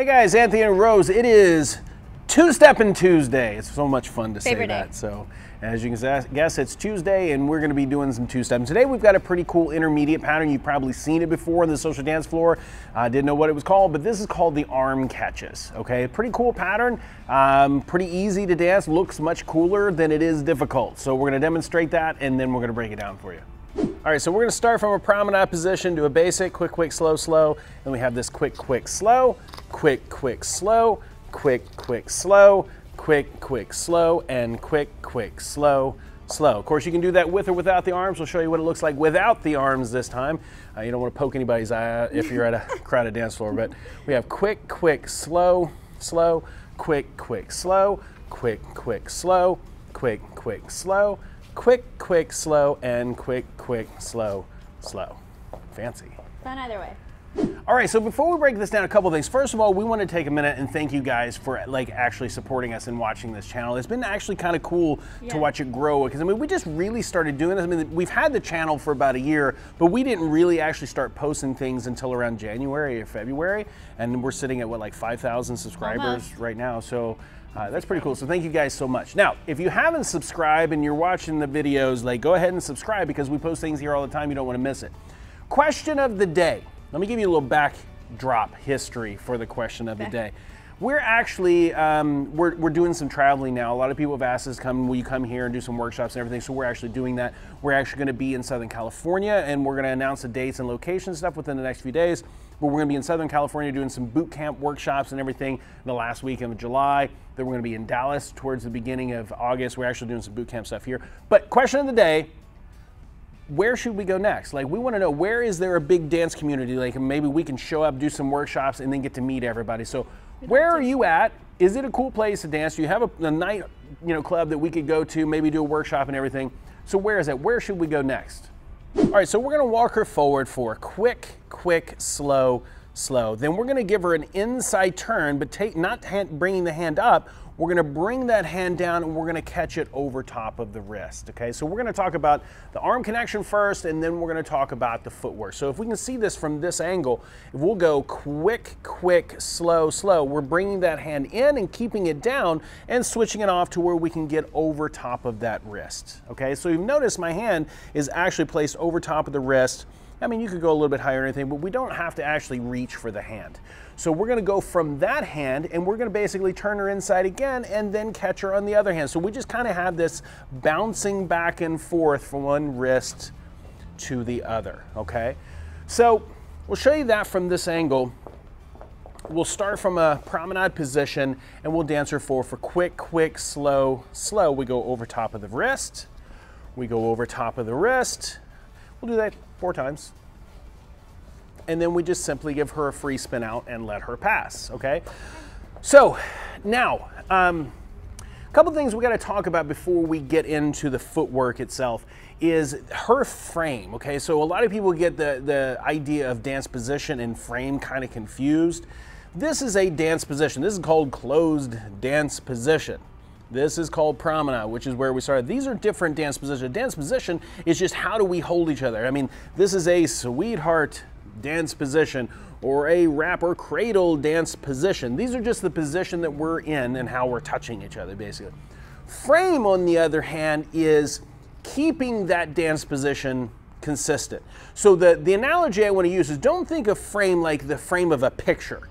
guys, Anthony and Rose. It is Two-Steppin' Tuesday. It's so much fun to say that. So as you can guess, it's Tuesday and we're gonna be doing some two-step. Today we've got a pretty cool intermediate pattern. You've probably seen it before on the social dance floor. I didn't know what it was called, but this is called the arm catches, okay? Pretty cool pattern, pretty easy to dance, looks much cooler than it is difficult. So we're gonna demonstrate that and then we're gonna break it down for you. All right, so we're gonna start from a promenade position to a basic, quick, quick, slow, slow. Then we have this quick, quick, slow, quick, quick, slow, quick, quick, slow, quick, quick, slow, and quick, quick, slow, slow. Of course, you can do that with or without the arms. We'll show you what it looks like without the arms this time. You don't want to poke anybody's eye out if you're at a crowded dance floor, but we have quick, quick, slow, slow, quick, quick, slow, quick, quick, slow, quick, quick, slow, quick, quick, slow, and quick, quick, slow, slow. Fancy. Fun either way. All right, so before we break this down, a couple things. First of all, we want to take a minute and thank you guys for actually supporting us and watching this channel. It's been actually kind of cool to watch it grow, because I mean, we just really started doing this. I mean, we've had the channel for about a year, but we didn't really actually start posting things until around January or February, and we're sitting at what, like 5,000 subscribers right now. So that's pretty cool. So thank you guys so much. Now, if you haven't subscribed and you're watching the videos, go ahead and subscribe, because we post things here all the time. You don't want to miss it. Question of the day. Let me give you a little backdrop history for the question of the day. We're actually, we're doing some traveling now. A lot of people have asked us, will you come here and do some workshops and everything? So we're actually doing that. We're actually gonna be in Southern California, and we're gonna announce the dates and location stuff within the next few days. But we're gonna be in Southern California doing some boot camp workshops and everything in the last week of July. Then we're gonna be in Dallas towards the beginning of August. We're actually doing some boot camp stuff here. But question of the day, where should we go next? We want to know, where is there a big dance community? Maybe we can show up, do some workshops, and then get to meet everybody. So where are you at? Is it a cool place to dance? Do you have a night club that we could go to, maybe do a workshop and everything? So where is that? Where should we go next? All right, so we're going to walk her forward for quick, quick, slow, slow. Then we're going to give her an inside turn, but not bringing the hand up. We're gonna bring that hand down and we're gonna catch it over top of the wrist, okay? So we're gonna talk about the arm connection first, and then we're gonna talk about the footwork. So if we can see this from this angle, if we'll go quick, quick, slow, slow, we're bringing that hand in and keeping it down and switching it off to where we can get over top of that wrist, okay? So you've noticed my hand is actually placed over top of the wrist. I mean, you could go a little bit higher or anything, but we don't have to actually reach for the hand. So we're gonna go from that hand and we're gonna basically turn her inside again and then catch her on the other hand. So we just kind of have this bouncing back and forth from one wrist to the other, okay? So we'll show you that from this angle. We'll start from a promenade position and we'll dance her forward for quick, quick, slow, slow. We go over top of the wrist. We go over top of the wrist. We'll do that 4 times. And then we just simply give her a free spin out and let her pass, okay? So now, a couple things we gotta talk about before we get into the footwork itself is her frame, okay? So a lot of people get the idea of dance position and frame kind of confused. This is a dance position. This is called closed dance position. This is called promenade, which is where we started. These are different dance positions. Dance position is just how do we hold each other. I mean, this is a sweetheart dance position or a wrap or cradle dance position. These are just the position that we're in and how we're touching each other, basically. Frame, on the other hand, is keeping that dance position consistent. So the analogy I want to use is, don't think of frame like the frame of a picture.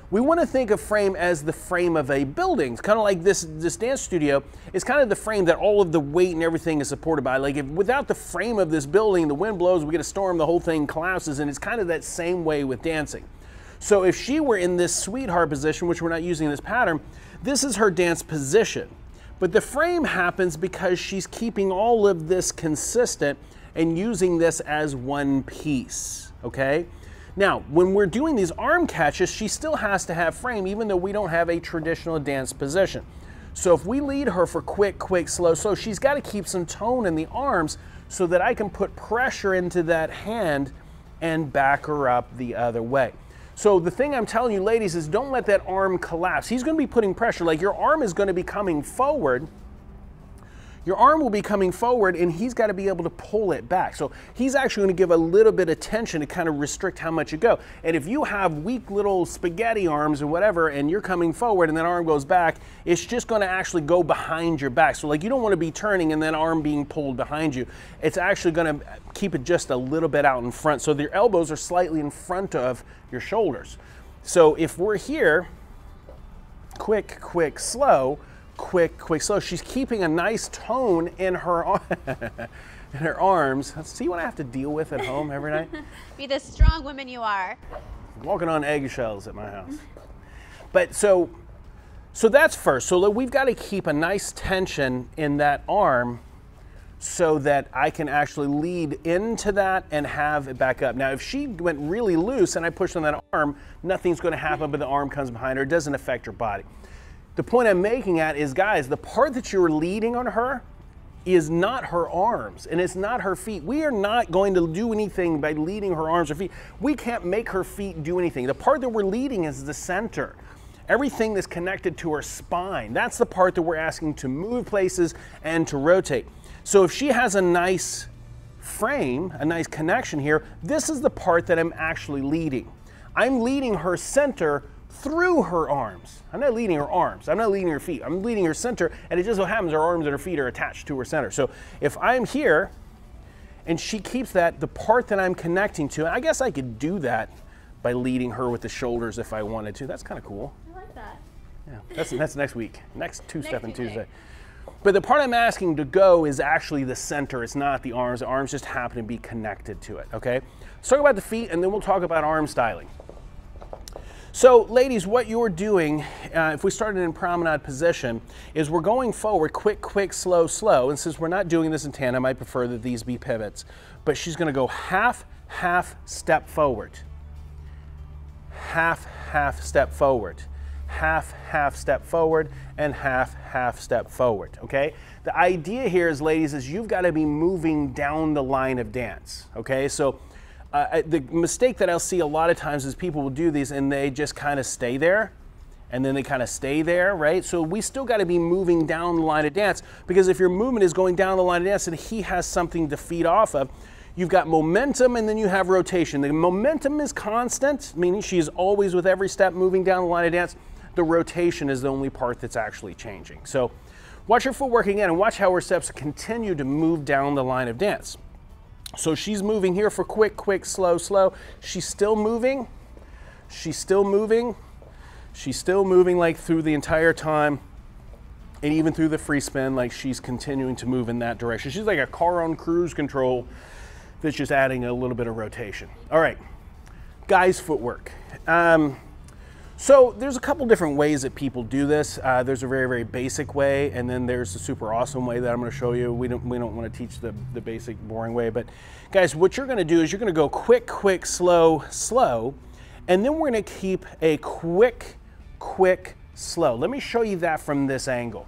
We want to think of frame as the frame of a building. It's kind of like this dance studio is kind of the frame that all of the weight and everything is supported by. If without the frame of this building, the wind blows, we get a storm, the whole thing collapses, and it's kind of that same way with dancing. So if she were in this sweetheart position, which we're not using in this pattern, this is her dance position. But the frame happens because she's keeping all of this consistent and using this as one piece, okay? Now, when we're doing these arm catches, she still has to have frame, even though we don't have a traditional dance position. So if we lead her for quick, quick, slow, slow, she's got to keep some tone in the arms so that I can put pressure into that hand and back her up the other way. So the thing I'm telling you, ladies, is don't let that arm collapse. He's going to be putting pressure. Your arm is going to be coming forward. your arm will be coming forward and he's got to be able to pull it back. So he's actually going to give a little bit of tension to kind of restrict how much you go. And if you have weak little spaghetti arms or whatever and you're coming forward and that arm goes back, it's just going to actually go behind your back. So like you don't want to be turning and then arm being pulled behind you. It's actually going to keep it just a little bit out in front. So your elbows are slightly in front of your shoulders. So if we're here, quick, quick, slow, quick, quick, slow. She's keeping a nice tone in her in her arms. See what I have to deal with at home every night? Be the strong woman you are. Walking on eggshells at my house. But so that's first. So we've got to keep a nice tension in that arm so that I can actually lead into that and have it back up. Now, if she went really loose and I pushed on that arm, nothing's going to happen, but the arm comes behind her. It doesn't affect her body. The point I'm making at is, guys, the part that you're leading on her is not her arms and it's not her feet. We are not going to do anything by leading her arms or feet. We can't make her feet do anything. The part that we're leading is the center. Everything that's connected to her spine. That's the part that we're asking to move places and to rotate. So if she has a nice frame, a nice connection here, this is the part that I'm actually leading. I'm leading her center through her arms. I'm not leading her arms. I'm not leading her feet. I'm leading her center, and it just so happens her arms and her feet are attached to her center. So if I'm here and she keeps that, the part that I'm connecting to, I guess I could do that by leading her with the shoulders if I wanted to. That's kind of cool. I like that. Yeah, that's next week. Next two-step and Tuesday. But the part I'm asking to go is actually the center. It's not the arms. The arms just happen to be connected to it, okay? Let's talk about the feet, and then we'll talk about arm styling. So, ladies, what you're doing, if we started in promenade position, is we're going forward, quick, quick, slow, slow. And since we're not doing this in tandem, I prefer that these be pivots. But she's going to go half, half step forward. Half, half step forward. Half, half step forward, and half, half step forward, okay? The idea here is, ladies, is you've got to be moving down the line of dance, okay? So the mistake that I'll see a lot of times is people will do these and they just kind of stay there, and then they kind of stay there, right? So we still got to be moving down the line of dance, because if your movement is going down the line of dance and he has something to feed off of, you've got momentum and then you have rotation. The momentum is constant, meaning she is always with every step moving down the line of dance. The rotation is the only part that's actually changing. So watch her footwork again and watch how her steps continue to move down the line of dance. So she's moving here for quick, quick, slow, slow. She's still moving. She's still moving. She's still moving like through the entire time, and even through the free spin, like she's continuing to move in that direction. She's like a car on cruise control that's just adding a little bit of rotation. All right, guys' footwork. So there's a couple different ways that people do this. There's a very, very basic way, and then there's the super awesome way that I'm going to show you. We don't want to teach the basic, boring way. But guys, what you're going to do is you're going to go quick, quick, slow, slow, and then we're going to keep a quick, quick, slow. Let me show you that from this angle.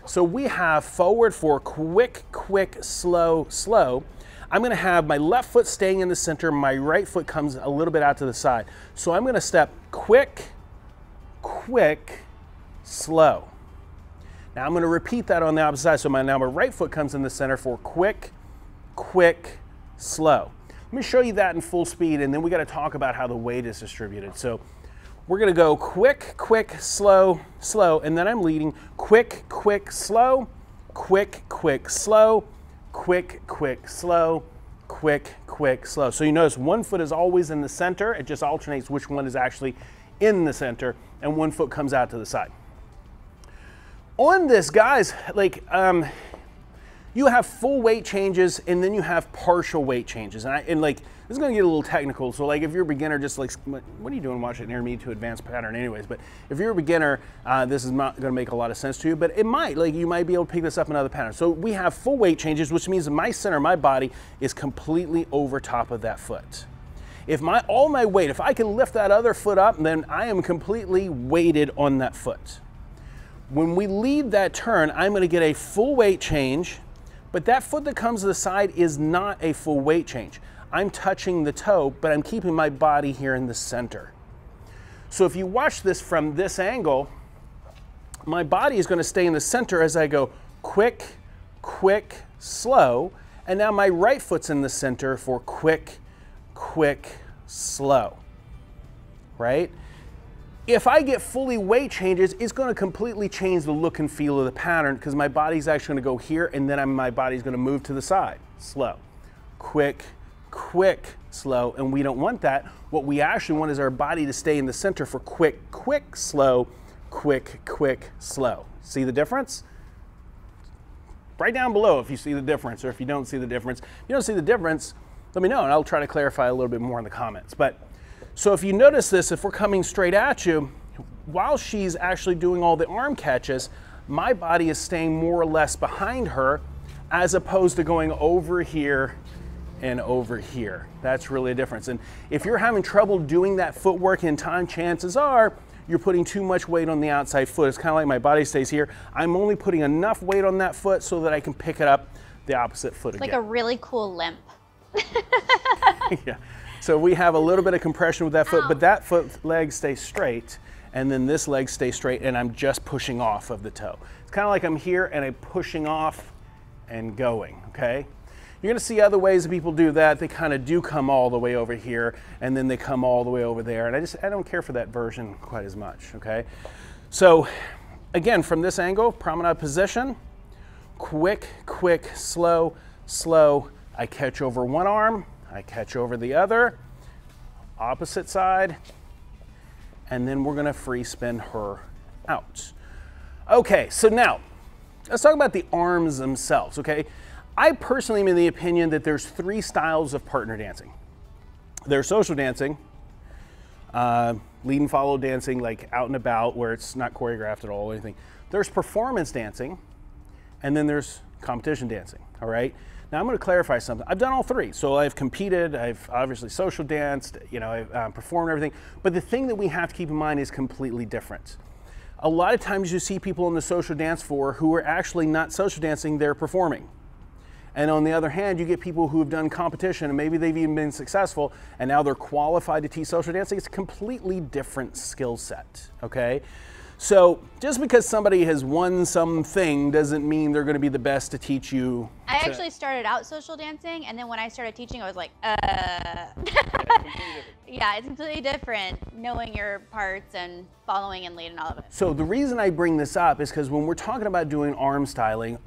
So we have forward for quick, quick, slow, slow. I'm going to have my left foot staying in the center. My right foot comes a little bit out to the side. So I'm going to step quick, quick, slow. Now I'm going to repeat that on the opposite side. So now my right foot comes in the center for quick, quick, slow. Let me show you that in full speed, and then we got to talk about how the weight is distributed. So we're going to go quick, quick, slow, slow, and then I'm leading quick, quick, slow, quick, quick, slow, quick, quick, slow, quick, quick, slow. So you notice one foot is always in the center. It just alternates which one is actually in the center, and one foot comes out to the side. On this, guys, like you have full weight changes and then you have partial weight changes. And like, this is gonna get a little technical. So like if you're a beginner, just like, what are you doing watching intermediate to advanced pattern anyways? But if you're a beginner, this is not gonna make a lot of sense to you, but it might, like you might be able to pick this up in other patterns. So we have full weight changes, which means my center, my body is completely over top of that foot. If all my weight, if I can lift that other foot up, then I am completely weighted on that foot. When we lead that turn, I'm gonna get a full weight change, but that foot that comes to the side is not a full weight change. I'm touching the toe, but I'm keeping my body here in the center. So if you watch this from this angle, my body is gonna stay in the center as I go quick, quick, slow. And now my right foot's in the center for quick, quick, slow, right? If I get fully weight changes, it's going to completely change the look and feel of the pattern because my body's actually going to go here and then my body's going to move to the side. Slow, quick, quick, slow, and we don't want that. What we actually want is our body to stay in the center for quick, quick, slow, quick, quick, slow. See the difference? Write down below if you see the difference or if you don't see the difference. If you don't see the difference, let me know and I'll try to clarify a little bit more in the comments. But so if you notice this, if we're coming straight at you, while she's actually doing all the arm catches, my body is staying more or less behind her as opposed to going over here and over here. That's really a difference. And if you're having trouble doing that footwork in time, chances are you're putting too much weight on the outside foot. It's kind of like my body stays here. I'm only putting enough weight on that foot so that I can pick it up the opposite foot again. Like a really cool limp. Yeah. So we have a little bit of compression with that foot, but that foot leg stays straight, and then this leg stays straight, and I'm just pushing off of the toe. It's kind of like I'm here and I'm pushing off and going, okay? You're gonna see other ways that people do that. They kind of do come all the way over here, and then they come all the way over there, and I don't care for that version quite as much, okay? So again, from this angle, promenade position, quick, quick, slow, slow. I catch over one arm, I catch over the other, opposite side, and then we're gonna free spin her out. Okay, so now, let's talk about the arms themselves, okay? I personally am in the opinion that there's 3 styles of partner dancing. There's social dancing, lead and follow dancing, like out and about where it's not choreographed at all or anything. There's performance dancing, and then there's competition dancing, all right? Now I'm going to clarify something. I've done all 3. So I've competed, I've obviously social danced, you know, I've performed everything. But the thing that we have to keep in mind is completely different. A lot of times you see people on the social dance floor who are actually not social dancing, they're performing. And on the other hand, you get people who have done competition and maybe they've even been successful and now they're qualified to teach social dancing. It's a completely different skill set, okay? So just because somebody has won something doesn't mean they're going to be the best to teach you. I actually started out social dancing, and then when I started teaching, I was like, yeah, it's completely different knowing your parts and following and lead and all of it. So the reason I bring this up is because when we're talking about doing arm styling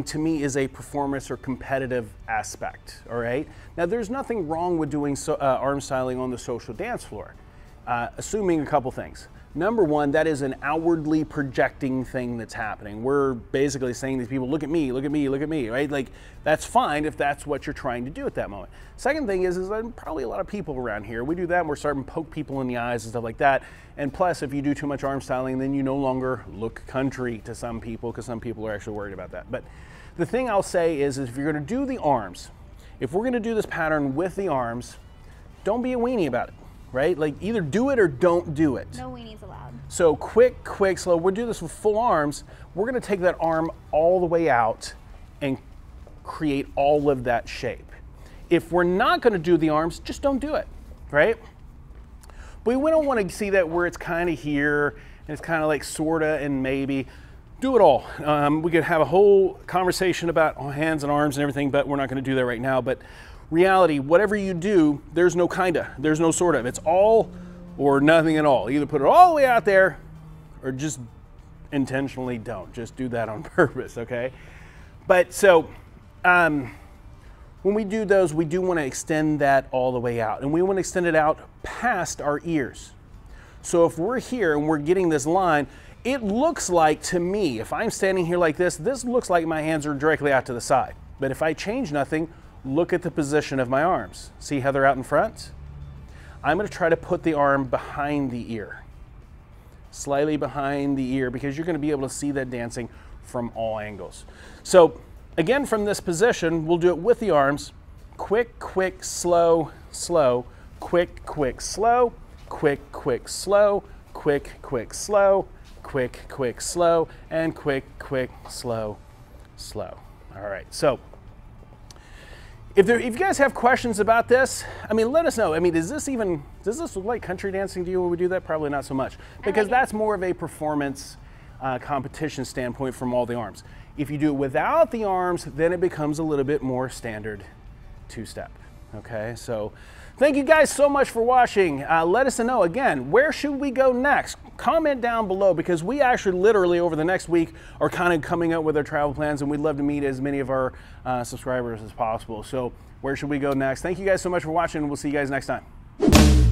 to me is a performance or competitive aspect, all right? Now there's nothing wrong with doing arm styling on the social dance floor, assuming a couple things. Number one, that is an outwardly projecting thing that's happening. We're basically saying to these people, look at me, look at me, look at me, right? Like, that's fine if that's what you're trying to do at that moment. Second thing is probably a lot of people around here, we do that and we're starting to poke people in the eyes and stuff like that. And plus, if you do too much arm styling, then you no longer look country to some people because some people are actually worried about that. But the thing I'll say is if you're gonna do the arms, if we're gonna do this pattern with the arms, don't be a weenie about it. Right? Like either do it or don't do it. No weenies allowed. So quick, quick, slow. We'll do this with full arms. We're going to take that arm all the way out and create all of that shape. If we're not going to do the arms, just don't do it, right? But we don't want to see that where it's kind of here and it's kind of like sorta and maybe. Do it all. We could have a whole conversation about hands and arms and everything, but we're not going to do that right now. But reality, whatever you do, there's no kinda, there's no sort of. It's all or nothing at all. Either put it all the way out there or just intentionally don't. Just do that on purpose, okay? But so when we do those, we do want to extend that all the way out. And we want to extend it out past our ears. So if we're here and we're getting this line, it looks like to me, if I'm standing here like this looks like my hands are directly out to the side. But if I change nothing, look at the position of my arms. See how they're out in front? I'm going to try to put the arm behind the ear, slightly behind the ear, because you're going to be able to see that dancing from all angles. So again, from this position, we'll do it with the arms. Quick, quick, slow, slow, quick, quick, slow, quick, quick, slow, quick, quick, slow, quick, quick, slow, and quick, quick, slow, slow. All right, so if you guys have questions about this, I mean, let us know. I mean, does this look like country dancing to you when we do that? Probably not so much, because that's more of a performance. competition standpoint from all the arms. If you do it without the arms, then it becomes a little bit more standard two-step. Okay, so thank you guys so much for watching. Let us know, again, where should we go next? Comment down below, because we actually literally over the next week are kind of coming up with our travel plans, and we'd love to meet as many of our subscribers as possible. So where should we go next? Thank you guys so much for watching, and we'll see you guys next time.